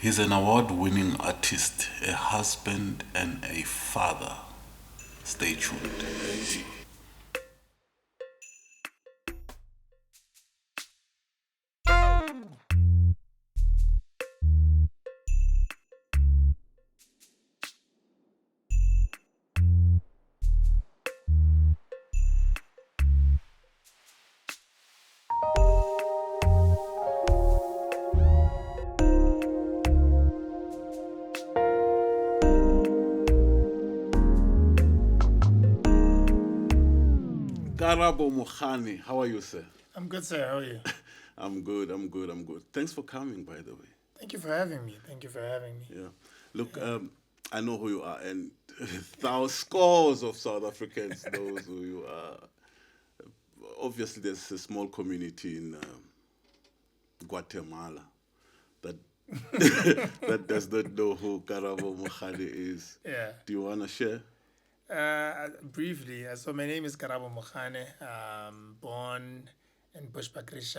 He's an award-winning artist, a husband, and a father. Stay tuned. Karabo Mogane, how are you, sir? I'm good, sir. How are you? I'm good. Thanks for coming, by the way. Thank you for having me. Thank you for having me. Yeah. Look, I know who you are, and thousands, scores of South Africans knows who you are. Obviously, there's a small community in Guatemala that that does not know who Karabo Mogane is. Yeah. Do you want to share? Briefly, so my name is Karabo Mogane, born in Bushbuckridge,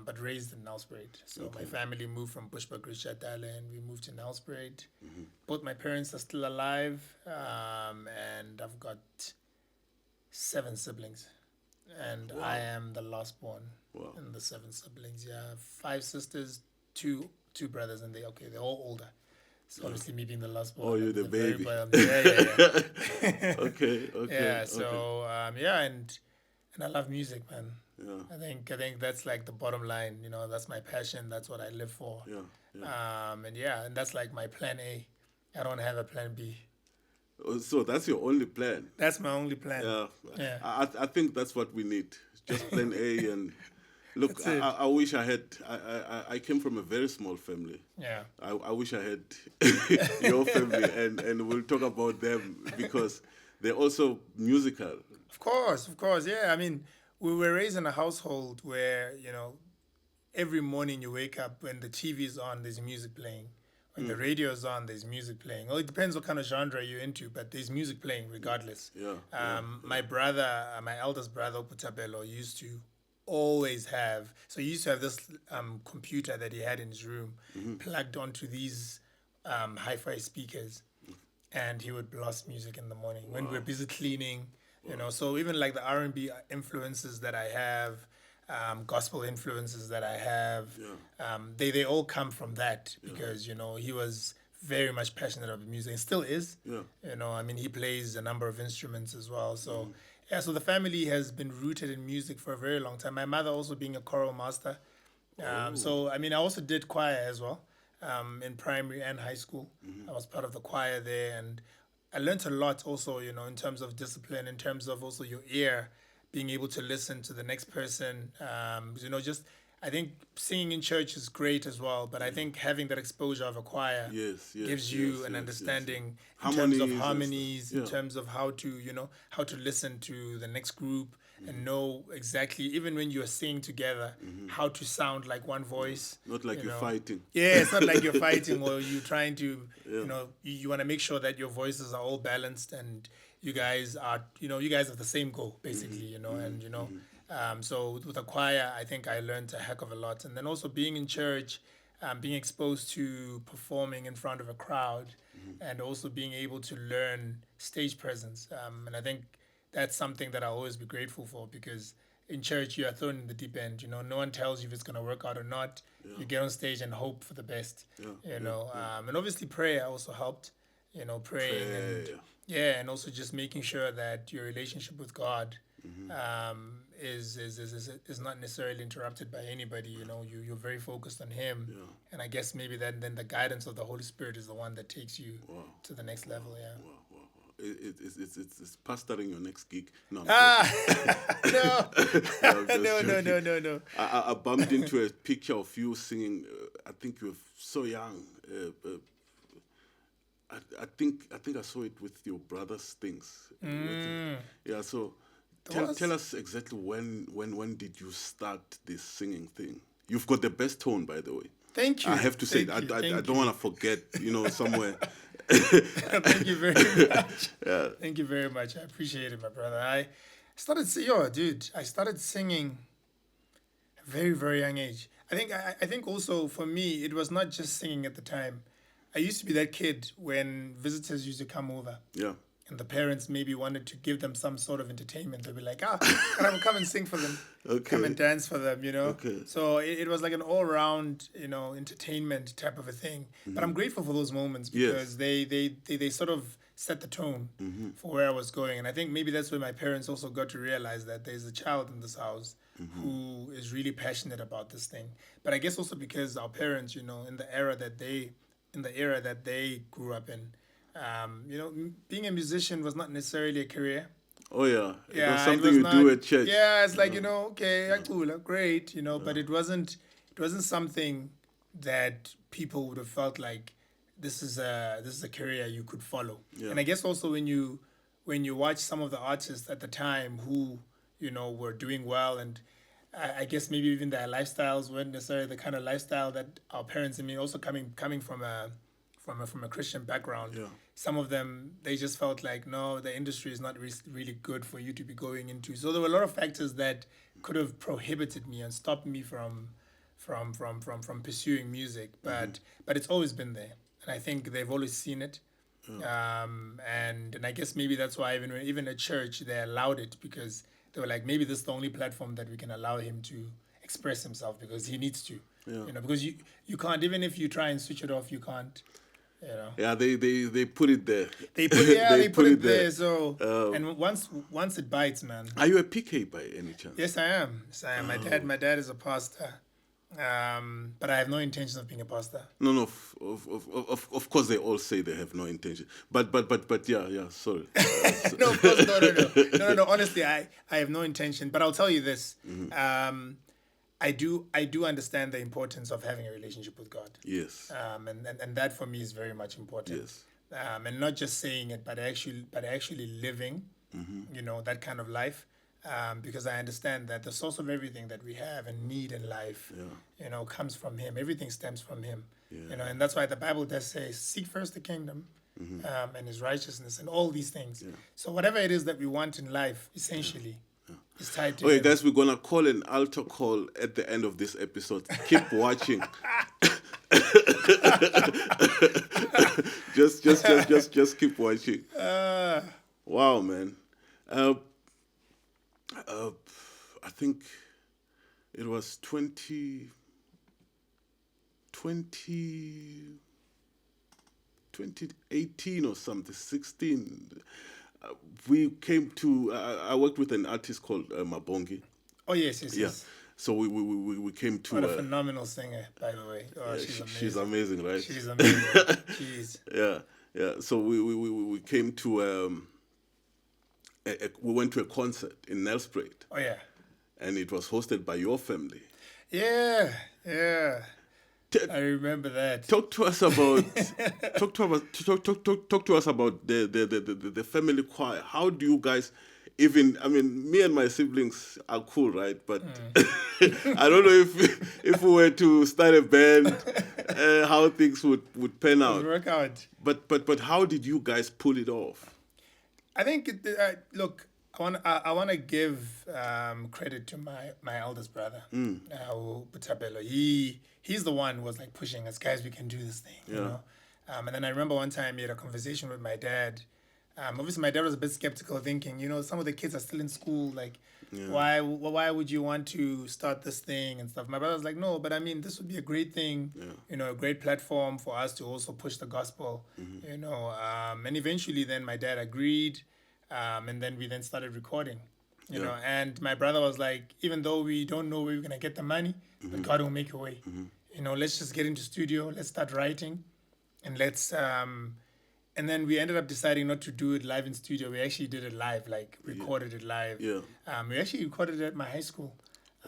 but raised in Nelspruit. So my family moved from Bushbuckridge and we moved to Nelspruit. Both my parents are still alive, and I've got 7 siblings. And I am the last born in the 7 siblings. Yeah, 5 sisters, two brothers, and they're all older. So obviously me being the last born. Oh, you're the baby. Yeah. Okay. Yeah. So and I love music, man. Yeah. I think that's like the bottom line. You know, that's my passion. That's what I live for. Yeah. And that's like my plan A. I don't have a plan B. So that's your only plan. That's my only plan. Yeah. I think that's what we need. Just plan A and look. That's it. I wish I had. I came from a very small family. Yeah. I wish I had your family, and we'll talk about them because they're also musical. Of course. Yeah. I mean, we were raised in a household where, every morning you wake up when the TV is on, there's music playing. When the radio is on, there's music playing. Well, it depends what kind of genre you're into, but there's music playing regardless. My brother, my eldest brother, Putabelo, used to always have. So he used to have this computer that he had in his room plugged onto these hi-fi speakers, and he would blast music in the morning when we're busy cleaning. So even like the R&B influences that I have, gospel influences that I have, they all come from that because he was very much passionate about music and still is. I mean, he plays a number of instruments as well. So so the family has been rooted in music for a very long time. My mother also being a choral master. So I mean, I also did choir as well in primary and high school. I was part of the choir there, and I learned a lot also, in terms of discipline, in terms of also your ear, being able to listen to the next person. Just I think singing in church is great as well, but I think having that exposure of a choir gives you an understanding in terms of harmonies, in terms of how to listen to the next group and know exactly, even when you're singing together, how to sound like one voice. Not like you're fighting. Yeah, it's not like you're fighting or you're trying to, you want to make sure that your voices are all balanced and you guys are, you guys have the same goal, basically, so with the choir, I think I learned a heck of a lot. And then also being in church, being exposed to performing in front of a crowd and also being able to learn stage presence. And I think that's something that I'll always be grateful for because in church, you are thrown in the deep end. No one tells you if it's going to work out or not. You get on stage and hope for the best, and obviously prayer also helped, praying and also just making sure that your relationship with God is not necessarily interrupted by anybody. You're very focused on Him, and I guess maybe then the guidance of the Holy Spirit is the one that takes you to the next level. Wow. It's pastoring your next gig. No, no. I bumped into a picture of you singing. I think you were so young. I think I saw it with your brother's things. Yeah. So tell us exactly when did you start this singing thing? You've got the best tone, by the way. Thank you. I have to say, I don't want to forget. Somewhere. Thank you very much. Thank you very much. I appreciate it, my brother. I started singing. Very, very young age. I think also for me, it was not just singing at the time. I used to be that kid when visitors used to come over. Yeah. And the parents maybe wanted to give them some sort of entertainment. They'd be like, come and sing for them. Okay. Come and dance for them, Okay. So it was like an all-round, entertainment type of a thing. But I'm grateful for those moments because they sort of set the tone for where I was going. And I think maybe that's where my parents also got to realize that there's a child in this house who is really passionate about this thing. But I guess also because our parents, in the era that they grew up in, being a musician was not necessarily a career. Oh yeah, it was something you do at church. Yeah, it's like okay, cool, great, but it wasn't something that people would have felt like this is a career you could follow. Yeah. And I guess also when you watch some of the artists at the time who were doing well, and I guess maybe even their lifestyles weren't necessarily the kind of lifestyle that our parents. I mean, also coming from a Christian background. Yeah. Some of them, they just felt like, no, the industry is not really good for you to be going into. So there were a lot of factors that could have prohibited me and stopped me from pursuing music. But it's always been there, and I think they've always seen it. And I guess maybe that's why even at church they allowed it, because they were like, maybe this is the only platform that we can allow him to express himself, because he needs to. Yeah. Because you can't, even if you try and switch it off, you can't. Yeah, they put it there. They put it there. So and once it bites, man. Are you a PK by any chance? Yes, I am. My dad is a pastor, but I have no intention of being a pastor. No. Of course, they all say they have no intention. But yeah. Sorry. No, of course, no. Honestly, I have no intention. But I'll tell you this. I do understand the importance of having a relationship with God. Yes. And that for me is very much important. Yes. And not just saying it, but actually living, that kind of life. Because I understand that the source of everything that we have and need in life, comes from Him. Everything stems from Him. Yeah. And that's why the Bible does say, seek first the kingdom and His righteousness and all these things. Yeah. So whatever it is that we want in life, essentially, is tied to Okay, Him. guys, we're gonna call an altar call at the end of this episode. Keep watching. just keep watching. Wow, man. I think it was 2018 or something, 16. We came to, I worked with an artist called Mabongi. Oh, yes. Yeah. So we came to... What a phenomenal singer, by the way. Oh, yeah, she's amazing. She's amazing, right? She's amazing. Jeez. Yeah. So we came to... we went to a concert in Nelspruit. Oh, yeah. And it was hosted by your family. Yeah. I remember that. Talk to us about the family choir. How do you guys even? I mean, me and my siblings are cool, right? But I don't know if we were to start a band, how things would pan out. Work out. But how did you guys pull it off? I think look. I want to give credit to my eldest brother, Butabelo. He's the one who was like pushing us, guys, we can do this thing, you know. And then I remember one time he had a conversation with my dad. Obviously, my dad was a bit skeptical, thinking, some of the kids are still in school. Like, why would you want to start this thing and stuff? My brother was like, no, but I mean, this would be a great thing, a great platform for us to also push the gospel, And eventually, then my dad agreed. And then we started recording, and my brother was like, even though we don't know where we're going to get the money, but God will make a way. Let's just get into studio, let's start writing, and let's, and then we ended up deciding not to do it live in studio. We actually did it live, like recorded it live. Yeah. We actually recorded it at my high school.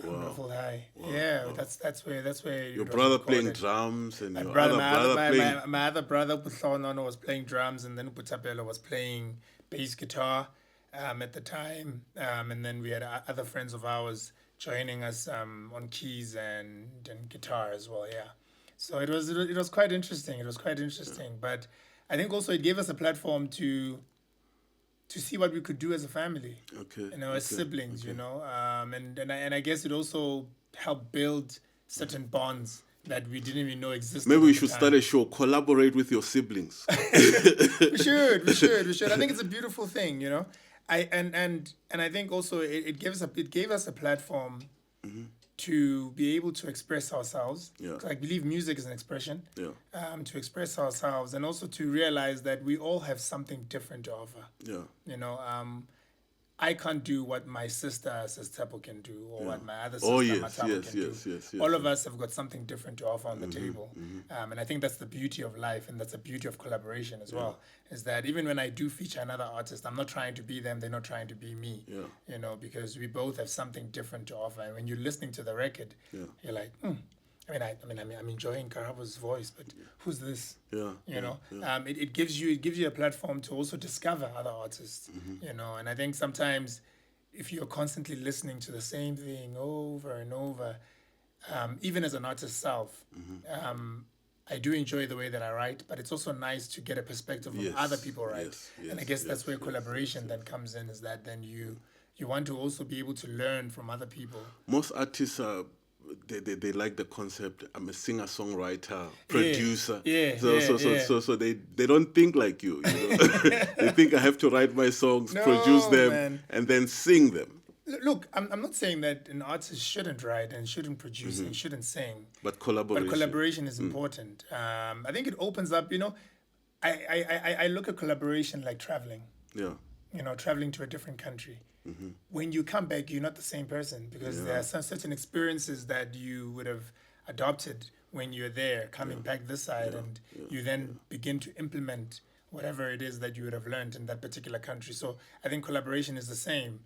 Wow. High. Wow. Yeah, wow. That's where your brother playing drums and your other brother playing. My other brother, Puthlonono, was playing drums, and then Putabelo was playing bass guitar at the time, and then we had other friends of ours joining us on keys and guitar as well. Yeah, so it was quite interesting. But I think also it gave us a platform to to see what we could do as a family, Okay. as siblings, and I guess it also helped build certain bonds that we didn't even know existed. Maybe we should start a show, collaborate with your siblings. we should. I think it's a beautiful thing, and I think also it gave us a platform to be able to express ourselves. Yeah. I believe music is an expression. Yeah. To express ourselves, and also to realize that we all have something different to offer. Yeah. I can't do what my sister Tapo can do, or what my other sister Matapo can do. Yes. All of us have got something different to offer on the table. And I think that's the beauty of life, and that's the beauty of collaboration as well, is that even when I do feature another artist, I'm not trying to be them, they're not trying to be me, because we both have something different to offer. And when you're listening to the record, you're like, I'm enjoying Karabo's voice, but who's this? It gives you a platform to also discover other artists, and I think sometimes if you're constantly listening to the same thing over and over, even as an artist self, I do enjoy the way that I write, but it's also nice to get a perspective from other people write. And I guess that's where collaboration then comes in, is that then you want to also be able to learn from other people. Most artists are they like the concept. I'm a singer, songwriter, producer. So they don't think like you. They think I have to write my songs, produce them, and then sing them. Look, I'm not saying that an artist shouldn't write and shouldn't produce and shouldn't sing. But collaboration is important. I think it opens up. I look at collaboration like traveling. Yeah. Traveling to a different country. When you come back, you're not the same person, because there are certain experiences that you would have adopted when you're there, coming back this side, and you then begin to implement whatever it is that you would have learned in that particular country. So I think collaboration is the same.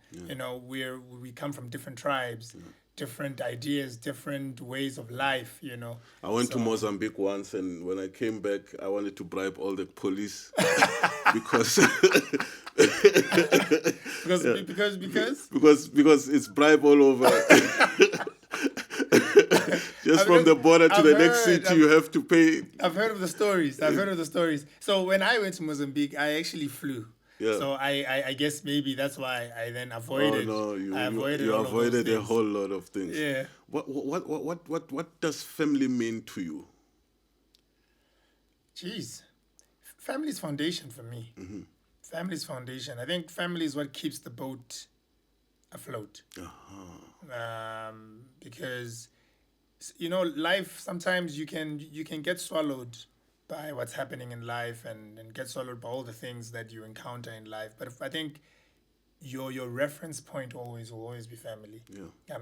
We come from different tribes, different ideas, different ways of life, I went to Mozambique once, and when I came back, I wanted to bribe all the police because because it's bribe all over. From the border to the next city, you have to pay. I've heard of the stories. So when I went to Mozambique, I actually flew. Yeah. So I guess maybe that's why I then avoided. Oh no, you avoided a whole lot of things. Yeah. What does family mean to you? Jeez, family's foundation for me. Family's foundation. I think family is what keeps the boat afloat. Because life, sometimes you can get swallowed by what's happening in life, and get swallowed by all the things that you encounter in life. But I think your reference point will always be family.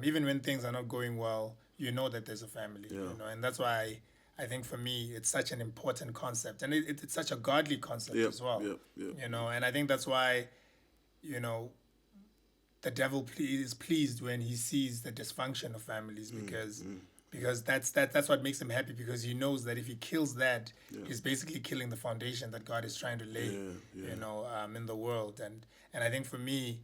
Even when things are not going well, you know that there's a family. And that's why I think for me it's such an important concept, and it's such a godly concept as well. And I think that's why the devil is pleased when he sees the dysfunction of families, because that's what makes him happy, because he knows that if he kills that, he's basically killing the foundation that God is trying to lay in the world. And I think for me,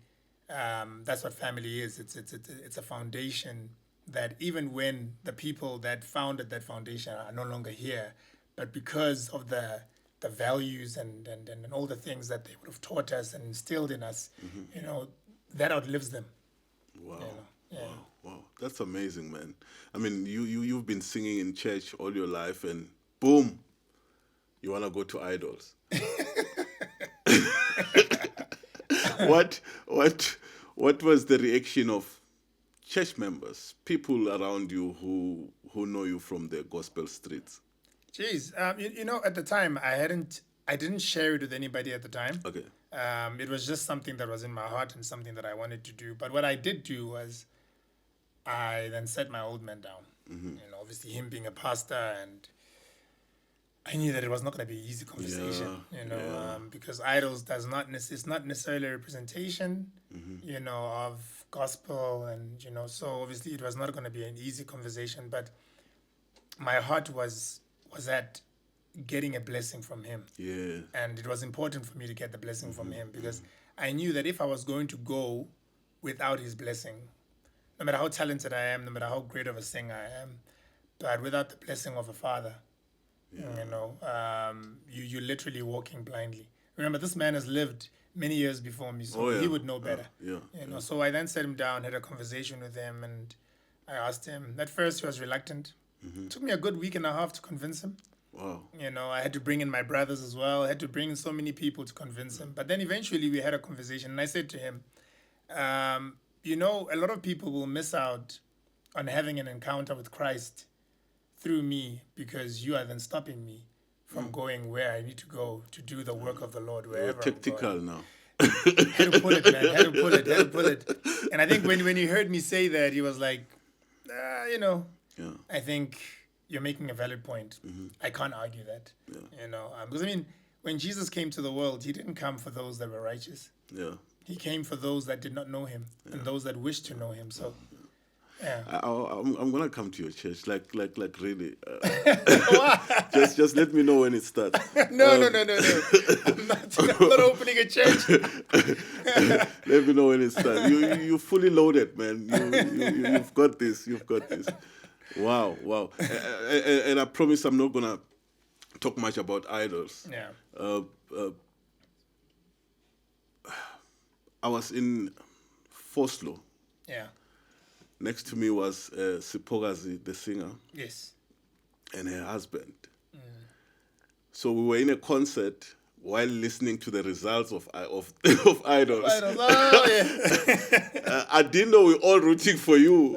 that's what family is. It's a foundation that even when the people that founded that foundation are no longer here, but because of the values and all the things that they would have taught us and instilled in us, that outlives them. Wow, that's amazing, man. I mean, you've been singing in church all your life, and boom, you want to go to Idols. What was the reaction of church members, people around you who know you from the gospel streets? Jeez, at the time I didn't share it with anybody at the time. Okay. It was just something that was in my heart and something that I wanted to do. But what I did do was I then sat my old man down. Obviously him being a pastor, and I knew that it was not going to be an easy conversation, because Idols it's not necessarily a representation, of gospel, and, so obviously it was not going to be an easy conversation, but my heart was at getting a blessing from him. Yeah. And it was important for me to get the blessing from him, because I knew that if I was going to go without his blessing, no matter how talented I am, no matter how great of a singer I am, but without the blessing of a father, you're literally walking blindly. Remember, this man has lived many years before me, so he would know better. Yeah. So I then sat him down, had a conversation with him, and I asked him. At first, he was reluctant. It took me a good week and a half to convince him. Wow. I had to bring in my brothers as well. I had to bring in so many people to convince him. But then eventually we had a conversation, and I said to him, a lot of people will miss out on having an encounter with Christ through me because you are then stopping me from going where I need to go to do the work of the Lord wherever. You're tactical now. Had to pull it, man. Had to pull it. And I think when he heard me say that, he was like, I think you're making a valid point. I can't argue that. Because when Jesus came to the world, he didn't come for those that were righteous. Yeah. He came for those that did not know him and those that wished to know him. So, yeah. I'm gonna come to your church, like really. Just let me know when it starts. No. I'm not opening a church. Let me know when it starts. You fully loaded, man. You've got this. Wow. And I promise I'm not gonna talk much about idols. Yeah. I was in Foslo. Yeah. Next to me was Sipogazi, the singer. Yes. And her husband. So we were in a concert while listening to the results of Idols. Oh, yeah. I didn't know we were all rooting for you.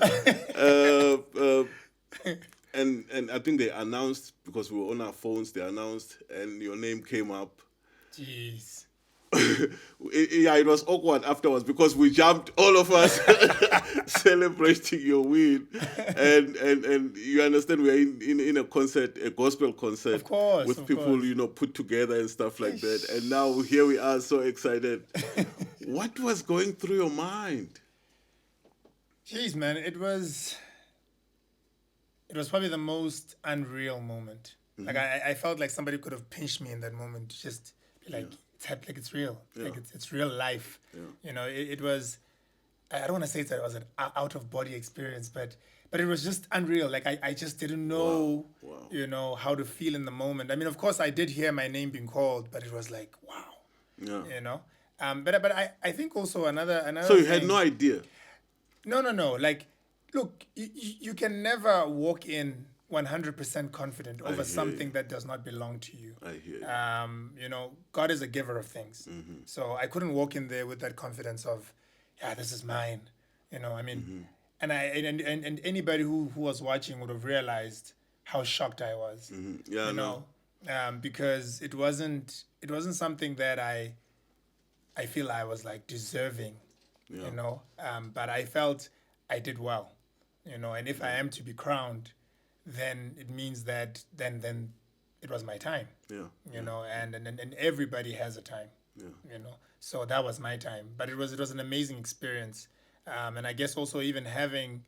And I think they announced, because we were on our phones, they announced, and your name came up. Jeez. It was awkward afterwards because we jumped, all of us, celebrating your win. And you understand, we're in a concert, a gospel concert, of course, with people, put together and stuff like that. And now here we are, so excited. What was going through your mind? Jeez, man, it was probably the most unreal moment. Like I felt like somebody could have pinched me in that moment, just be like, it's real. Like it's real life. It was, I don't want to say it was an out of body experience, but it was just unreal. Like I just didn't know, wow. How to feel in the moment. I mean, of course I did hear my name being called, but it was like, wow. But I think also another So you thing, had no idea? No. Like, look, you can never walk in 100% confident over something that does not belong to you. I hear you. God is a giver of things. So I couldn't walk in there with that confidence of, this is mine. And anybody who was watching would have realized how shocked I was. Because it wasn't something that I feel I was like deserving. But I felt I did well. And if I am to be crowned, then it means that then it was my time. And everybody has a time. So that was my time. But it was an amazing experience. And I guess also even having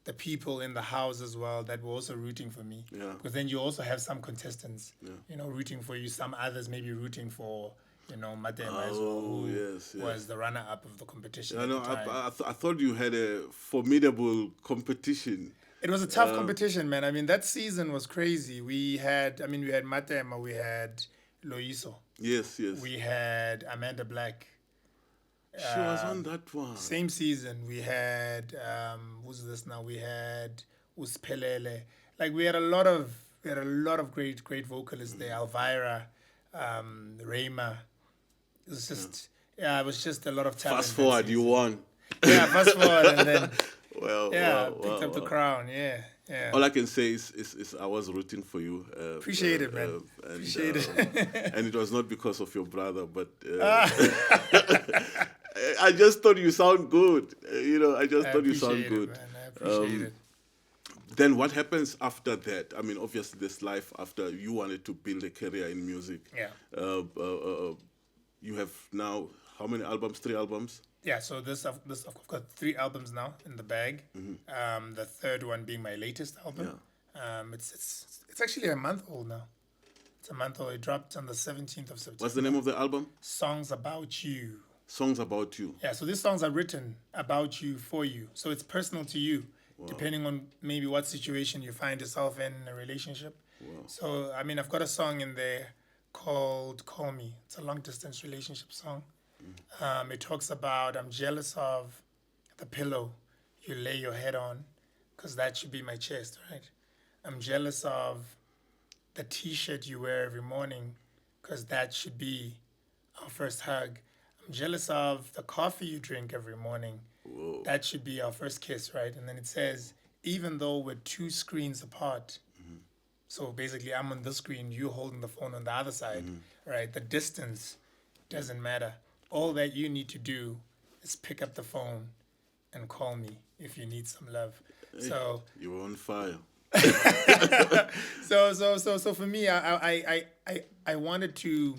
the people in the house as well that were also rooting for me. Because then you also have some contestants, rooting for you. Some others maybe rooting for, Matema as well, who was the runner-up of the competition. I thought you had a formidable competition. It was a tough competition, man. I mean, that season was crazy. We had Matema, we had Loiso. Yes. We had Amanda Black. She was on that one. Same season. We had, who's this now? We had Uspelele. Like, we had a lot of great vocalists there. Elvira, Rayma. It was just, it was just a lot of talent. Fast forward, you won. Yeah, fast forward, and then picked up the crown. Yeah. All I can say is I was rooting for you. Appreciate it, man. Appreciate it. And it was not because of your brother, but I just thought you sound good. I just thought you sound good. Man. I appreciate it. Then what happens after that? I mean, obviously, there's life after you wanted to build a career in music. Yeah. You have now how many albums? 3 albums? Yeah, so I've got 3 albums now in the bag. The third one being my latest album. It's actually a month old now. It's a month old. It dropped on the 17th of September. What's the name of the album? Songs About You. Songs About You. Yeah, so these songs are written about you, for you. So it's personal to you, depending on maybe what situation you find yourself in a relationship. So, I mean, I've got a song in there called Call Me. It's a long-distance relationship song. It talks about, I'm jealous of the pillow you lay your head on, because that should be my chest, right? I'm jealous of the t-shirt you wear every morning, because that should be our first hug. I'm jealous of the coffee you drink every morning. Whoa. That should be our first kiss, right? And then it says, even though we're 2 screens apart, so basically I'm on this screen, you holding the phone on the other side, right? The distance doesn't matter. All that you need to do is pick up the phone and call me if you need some love. Hey, So you're on fire. so for me, I wanted to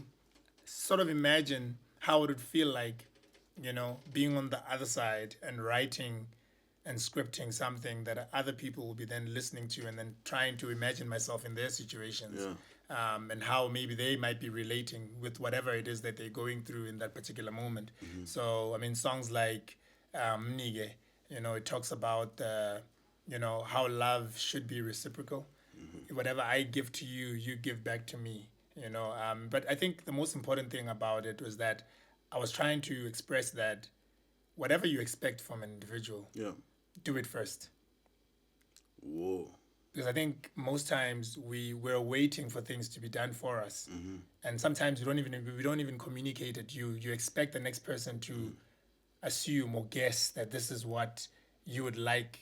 sort of imagine how it would feel like, being on the other side and writing and scripting something that other people will be then listening to, and then trying to imagine myself in their situations, and how maybe they might be relating with whatever it is that they're going through in that particular moment. So, I mean, songs like Mnige, it talks about how love should be reciprocal. Whatever I give to you, you give back to me. But I think the most important thing about it was that I was trying to express that whatever you expect from an individual, do it first. Whoa. Because I think most times we're waiting for things to be done for us, and sometimes we don't even communicate it. You expect the next person to assume or guess that this is what you would like,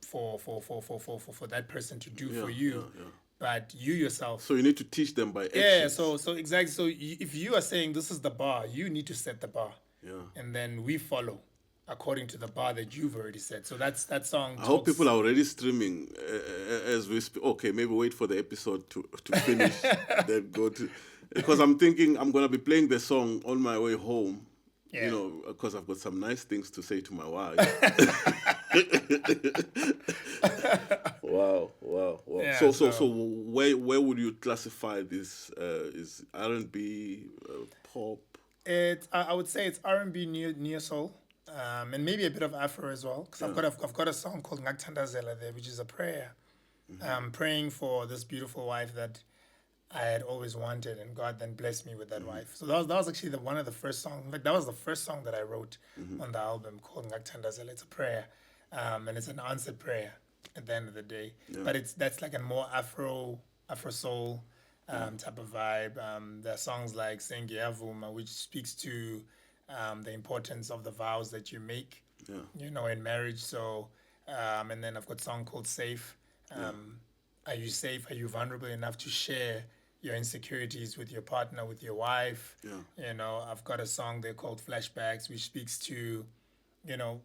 for that person to do for you. But you yourself. So you need to teach them by action. Yeah. So exactly. So if you are saying this is the bar, you need to set the bar. Yeah. And then we follow according to the bar that you've already set. So that's that song. I hope people are already streaming as we speak. Okay, maybe wait for the episode to finish, then go to. Because I'm thinking I'm gonna be playing the song on my way home. Yeah. Because I've got some nice things to say to my wife. Wow. Yeah, So where would you classify this? Is R&B, pop? I would say it's R&B, neo soul, and maybe a bit of Afro as well. Because I've got a song called Ngakuthandazela there, which is a prayer, praying for this beautiful wife that I had always wanted, and God then blessed me with that wife. So that was actually one of the first songs. Like, that was the first song that I wrote on the album, called Ngakuthandazela. It's a prayer, and it's an answered prayer at the end of the day. Yeah. But that's like a more Afro soul type of vibe. There are songs like Sengiyavuma, which speaks to the importance of the vows that you make, in marriage. So, and then I've got a song called Safe. Are you safe? Are you vulnerable enough to share your insecurities with your partner, with your wife? I've got a song there called Flashbacks, which speaks to,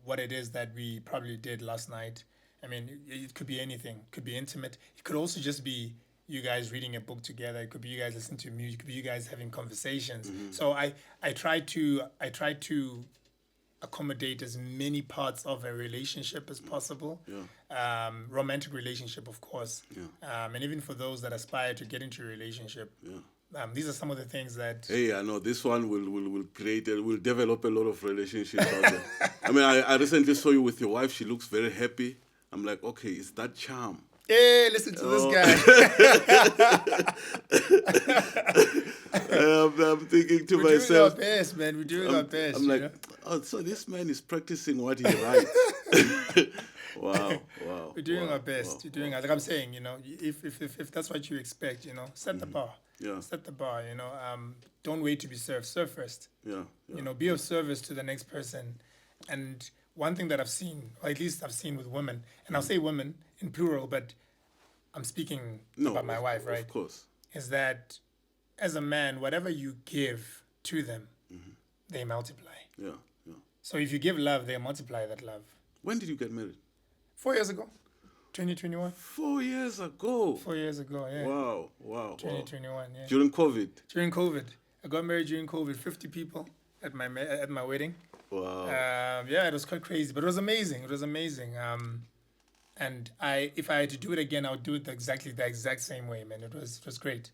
what it is that we probably did last night. I mean, it could be anything. It could be intimate. It could also just be you guys reading a book together. It could be you guys listening to music. It could be you guys having conversations. So I try to accommodate as many parts of a relationship as possible. Romantic relationship, of course. And even for those that aspire to get into a relationship. These are some of the things that... Hey, I know this one will develop a lot of relationships out there. I mean, I recently saw you with your wife. She looks very happy. I'm like, okay, is that charm? Hey, listen to this guy. I'm thinking to myself... We're doing our best, man. We're doing our best. I'm like, so this man is practicing what he writes. Wow. We're doing our best. Like I'm saying, if that's what you expect, set the bar. Set the bar, don't wait to be served. Serve first. Be of service to the next person. And one thing that I've seen, or at least I've seen with women, and I'll say women in plural, but I'm speaking about my wife, right? Of course. Is that as a man, whatever you give to them, they multiply. So if you give love, they multiply that love. When did you get married? 4 years ago. 2021. 4 years ago. 4 years ago, yeah. Wow. 2021, yeah. During COVID. During COVID, I got married during COVID. 50 people at my wedding. Wow. It was quite crazy, but it was amazing. And if I had to do it again, I would do it the exact same way, man. It was great.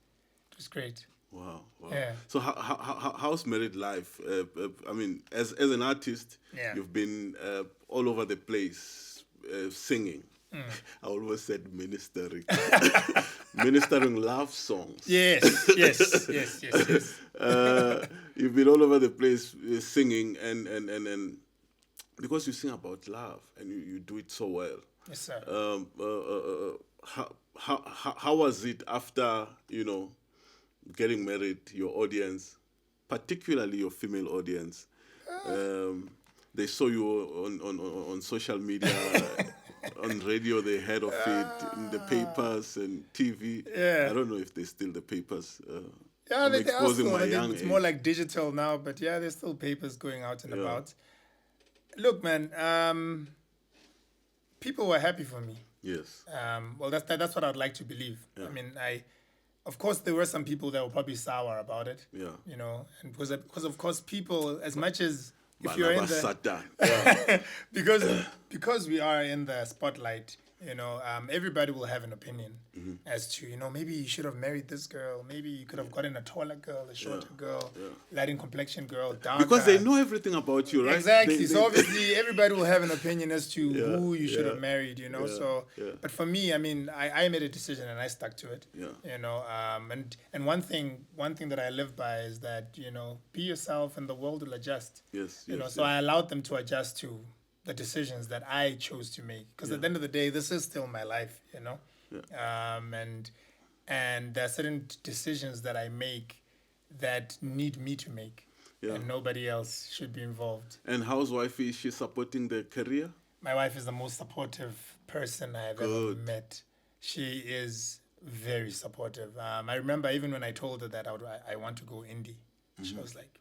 It was great. Wow. Yeah. So how's married life? I mean, as an artist, you've been all over the place singing. I almost said ministering. Ministering love songs. Yes. you've been all over the place singing, and because you sing about love and you do it so well. Yes, sir. How was it after, getting married, your audience, particularly your female audience? They saw you on social media, on radio, they heard of it, in the papers and TV. Yeah. I don't know if there's still the papers. Yeah, I'm they are exposing still. my I think young it's age. more like digital now, but yeah, there's still papers going out and Yeah. about. Look, man, people were happy for me. Yes. Well, that's what I'd like to believe. Yeah. I mean, of course, there were some people that were probably sour about it. Yeah. And because of course, people, as much as if Bana you're in ba the Satan. Yeah. because we are in the spotlight, everybody will have an opinion Mm-hmm. as to, maybe you should have married this girl, maybe you could have gotten a taller girl, a shorter girl, Yeah. lighting complexion girl, darker. Because they know everything about you, right? Exactly. They- So obviously everybody will have an opinion as to Yeah, who you should yeah, have married, yeah, So, yeah. but for me, I mean, I made a decision and I stuck to it. Yeah. And one thing that I live by is that, be yourself and the world will adjust. Yes. So I allowed them to adjust to the decisions that I chose to make. Because at the end of the day, this is still my life, Yeah. And there are certain decisions that I make that need me to make. Yeah. And nobody else should be involved. And how's wifey? Is she supporting the career? My wife is the most supportive person I have ever Good. met. She is very supportive. I remember even when I told her that I want to go indie, she was like,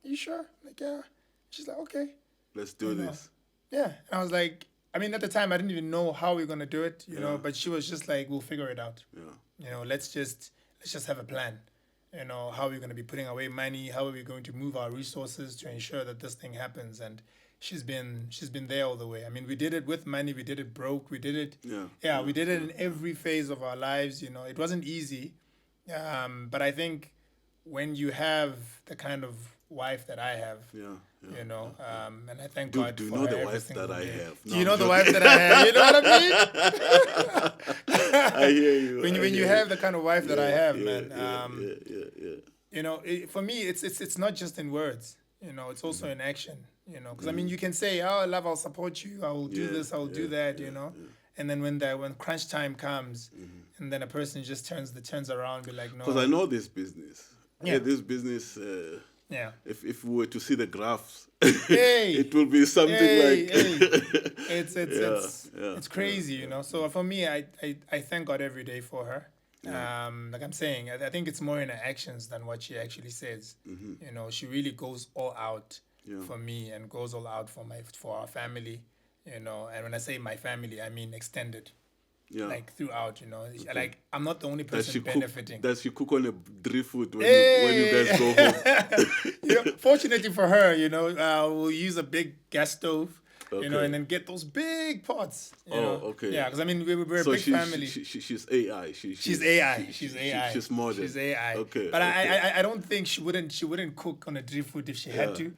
"You sure?" Like, yeah. She's like, "Okay." Let's do this. Yeah. And I was like, I mean, at the time, I didn't even know how we are going to do it, Yeah. but she was just like, "We'll figure it out. Yeah. Let's just have a plan. How are we going to be putting away money? How are we going to move our resources to ensure that this thing happens?" And she's been there all the way. I mean, we did it with money. We did it broke. We did it. Yeah. We did it in every phase of our lives. It wasn't easy. But I think when you have the kind of wife that I have, Yeah. and I thank Do God you for know her the every wife single that I day. have? Do No, you I'm know the joking. wife that I have? You know what I mean? I hear you. when you have the kind of wife that I have, man. Yeah. For me, it's not just in words. It's also in action. Because I mean, you can say, "Oh, love, I'll support you. I will do this. I will do that." And then when crunch time comes, and then a person just turns around, and be like, "No." Because I know this business. Yeah. This business. Yeah. If we were to see the graphs, Hey. it will be something like. It's crazy, So for me, I thank God every day for her. Like I'm saying, I think it's more in her actions than what she actually says. She really goes all out for me and goes all out for our family. And when I say my family, I mean extended. Yeah. Like throughout, like I'm not the only person benefiting. Does she cook on a driftwood when you guys go home? Fortunately for her, we'll use a big gas stove, Okay. and then get those big pots. Okay. Yeah, because I mean we're a big family. She's AI. She's AI. She's AI. She's modern. She's AI. Okay. But I don't think she wouldn't cook on a driftwood if she had to.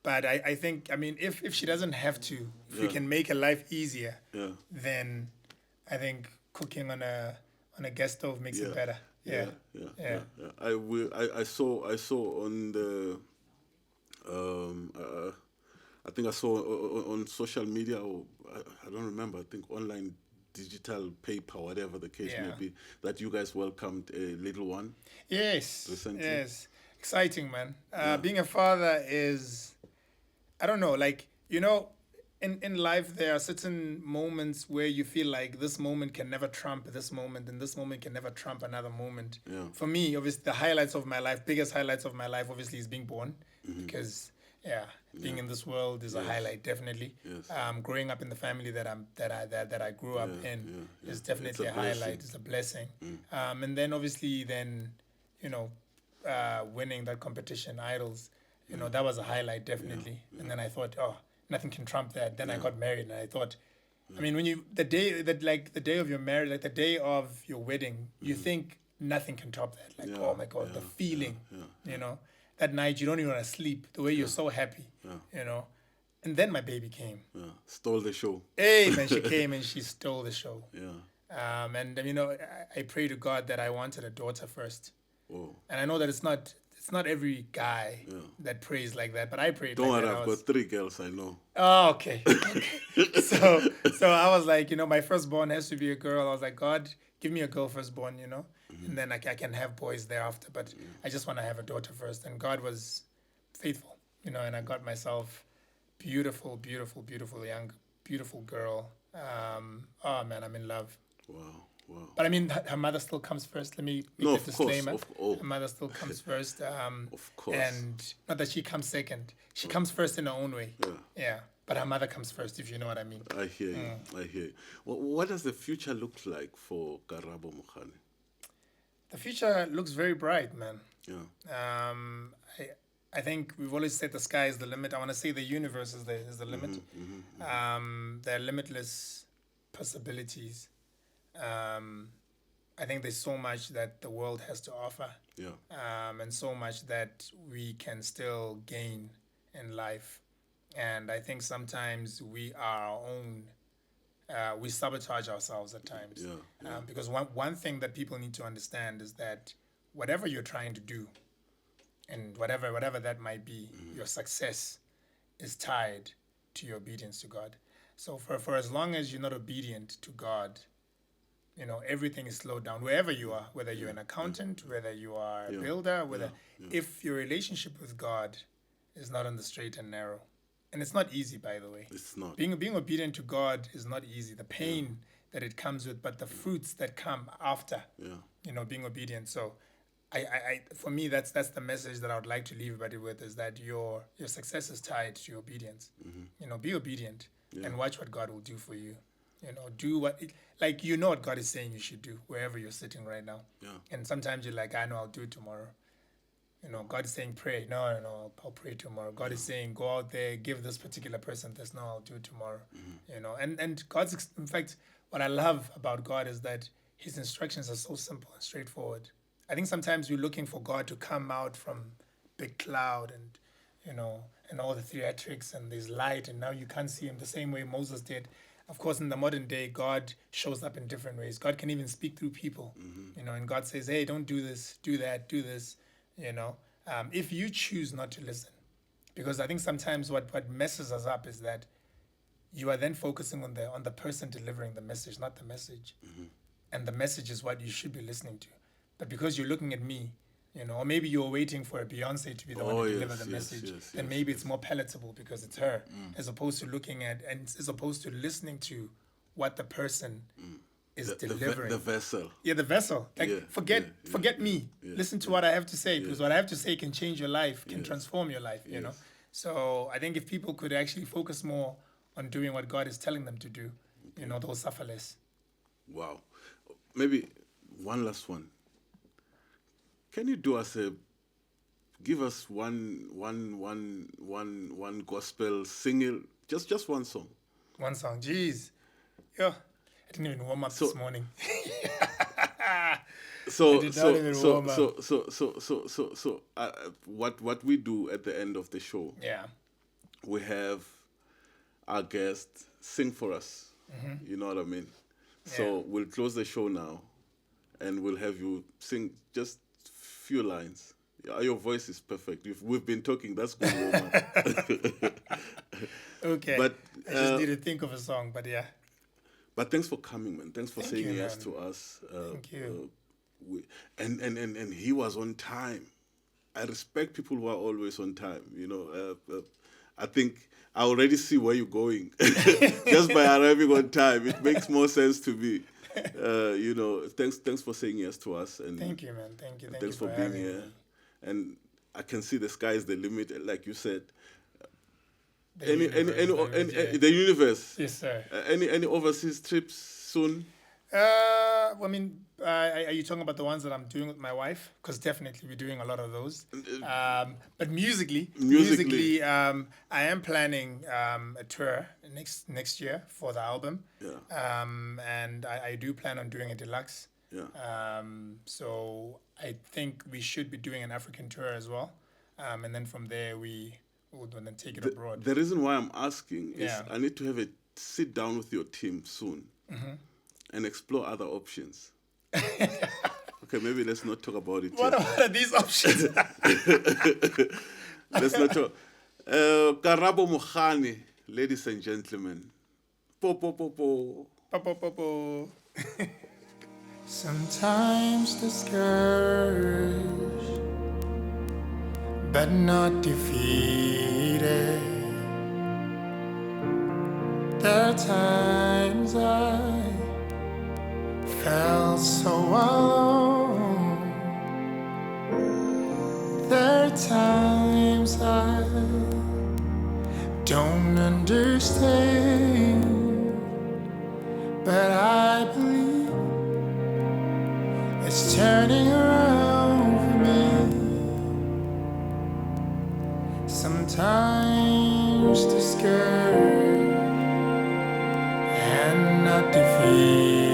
But I think, I mean, if she doesn't have to, if we can make her life easier, then I think cooking on a gas stove makes it better. Yeah. I saw on the I think I saw on social media, or I don't remember, I think online digital paper, whatever the case may be, that you guys welcomed a little one. Yes. Recently. Yes. Exciting, man. Being a father is, I don't know, like, in life there are certain moments where you feel like this moment can never trump this moment, and this moment can never trump another moment. Yeah. For me, obviously, the highlights of my life, biggest highlights of my life, obviously, is being born, because being in this world is a highlight, definitely. Yes. Growing up in the family that I grew up in is definitely a highlight. It's a blessing. And then obviously, winning that competition, Idols, that was a highlight, definitely. And then I thought, oh, nothing can trump that. Then I got married, and I thought, I mean, when the day of your marriage, like the day of your wedding, you think nothing can top that. Like, oh my God, the feeling, that night you don't even want to sleep. The way you're so happy, And then my baby came. Yeah. Stole the show. Hey, man, she came and she stole the show. Yeah. And I pray to God that I wanted a daughter first. Whoa. And I know that it's not it's not every guy that prays like that, but I prayed. Don't like worry, that. I've got 3 girls I know. Oh, okay. Okay. So I was like, my firstborn has to be a girl. I was like, God, give me a girl firstborn, and then I can have boys thereafter. But I just want to have a daughter first. And God was faithful, and I got myself beautiful, beautiful, beautiful beautiful girl. Oh man, I'm in love. Wow. But I mean, her mother still comes first. Let me make a disclaimer. Her mother still comes first. Of course. And not that she comes second. She comes first in her own way. Yeah. But her mother comes first, if you know what I mean. I hear you. What does the future look like for Karabo Mogane? The future looks very bright, man. Yeah. I think we've always said the sky is the limit. I want to say the universe is the limit. There are limitless possibilities. I think there's so much that the world has to offer. Yeah. And so much that we can still gain in life. And I think sometimes we are our own, we sabotage ourselves at times. Yeah. Because one thing that people need to understand is that whatever you're trying to do, and whatever that might be, your success is tied to your obedience to God. So for as long as you're not obedient to God, everything is slowed down wherever you are, whether you're an accountant, whether you are a builder, if your relationship with God is not on the straight and narrow. And it's not easy, by the way. It's not. Being obedient to God is not easy. The pain that it comes with, but the fruits that come after, being obedient. So I for me, that's the message that I would like to leave everybody with, is that your success is tied to your obedience. Be obedient and watch what God will do for you. Do what what God is saying you should do wherever you're sitting right now. Yeah. And sometimes you're like, I know, I'll do it tomorrow. God is saying pray. No, I'll pray tomorrow. God is saying go out there, give this particular person this. No, I'll do it tomorrow. And God's, in fact, what I love about God is that His instructions are so simple and straightforward. I think sometimes we're looking for God to come out from big cloud and and all the theatrics and there's light, and now you can't see Him the same way Moses did. Of course, in the modern day, God shows up in different ways. God can even speak through people, and God says, hey, don't do this, do that, do this, if you choose not to listen. Because I think sometimes what messes us up is that you are then focusing on the person delivering the message, not the message. And the message is what you should be listening to. But because you're looking at me, or maybe you're waiting for a Beyonce to be the one to deliver the message, then maybe it's more palatable because it's her, as opposed to as opposed to listening to what the person is delivering. The vessel. Yeah, the vessel. Forget me. Listen to what I have to say, because what I have to say can change your life, can transform your life, you know. So I think if people could actually focus more on doing what God is telling them to do, they'll suffer less. Wow. Maybe one last one. Can you give us one gospel single, just one song? One song, jeez. Yeah, I didn't even warm up this morning. What we do at the end of the show? We have our guest sing for us. You know what I mean? So we'll close the show now, and we'll have you sing just few lines. Your voice is perfect. We've been talking. That's good, Roman. Okay. But I just need to think of a song. But yeah. But thanks for coming, man. Thanks for saying yes to us. Thank you. And he was on time. I respect people who are always on time. I think I already see where you're going. Just by arriving on time, it makes more sense to me. Thanks for saying yes to us. And thank you, man. Thank you. Thanks for being here. And I can see the sky is the limit, like you said. The universe. Yes, sir. Any overseas trips soon? Are you talking about the ones that I'm doing with my wife? Because definitely we're doing a lot of those. But musically, I am planning a tour next year for the album. Yeah. And I do plan on doing a deluxe. Yeah. So I think we should be doing an African tour as well. And then from there we will then take it abroad. The reason why I'm asking is I need to have a sit down with your team soon and explore other options. Okay, maybe let's not talk about it. What are these options? Let's not talk. Karabo Mogane, ladies and gentlemen. Po po po po. Po, po, po, po. Sometimes discouraged, but not defeated. There are times I felt so alone. There are times I don't understand, but I believe it's turning around for me. Sometimes discouraged and not defeated.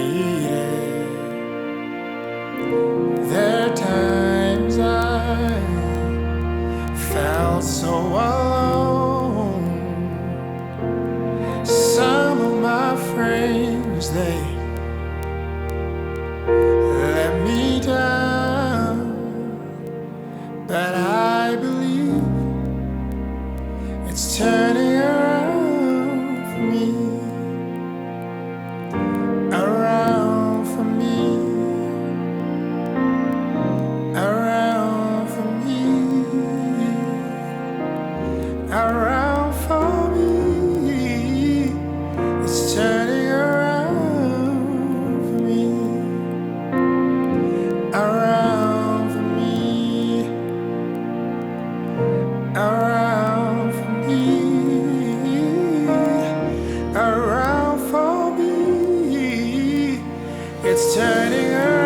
There are times I felt so alone. Some of my friends, they let me down, but I believe it's turning around for me. Around for me. Around for me. Around for me. It's turning around for me. Around for me. Around for me. Around for me. It's turning around.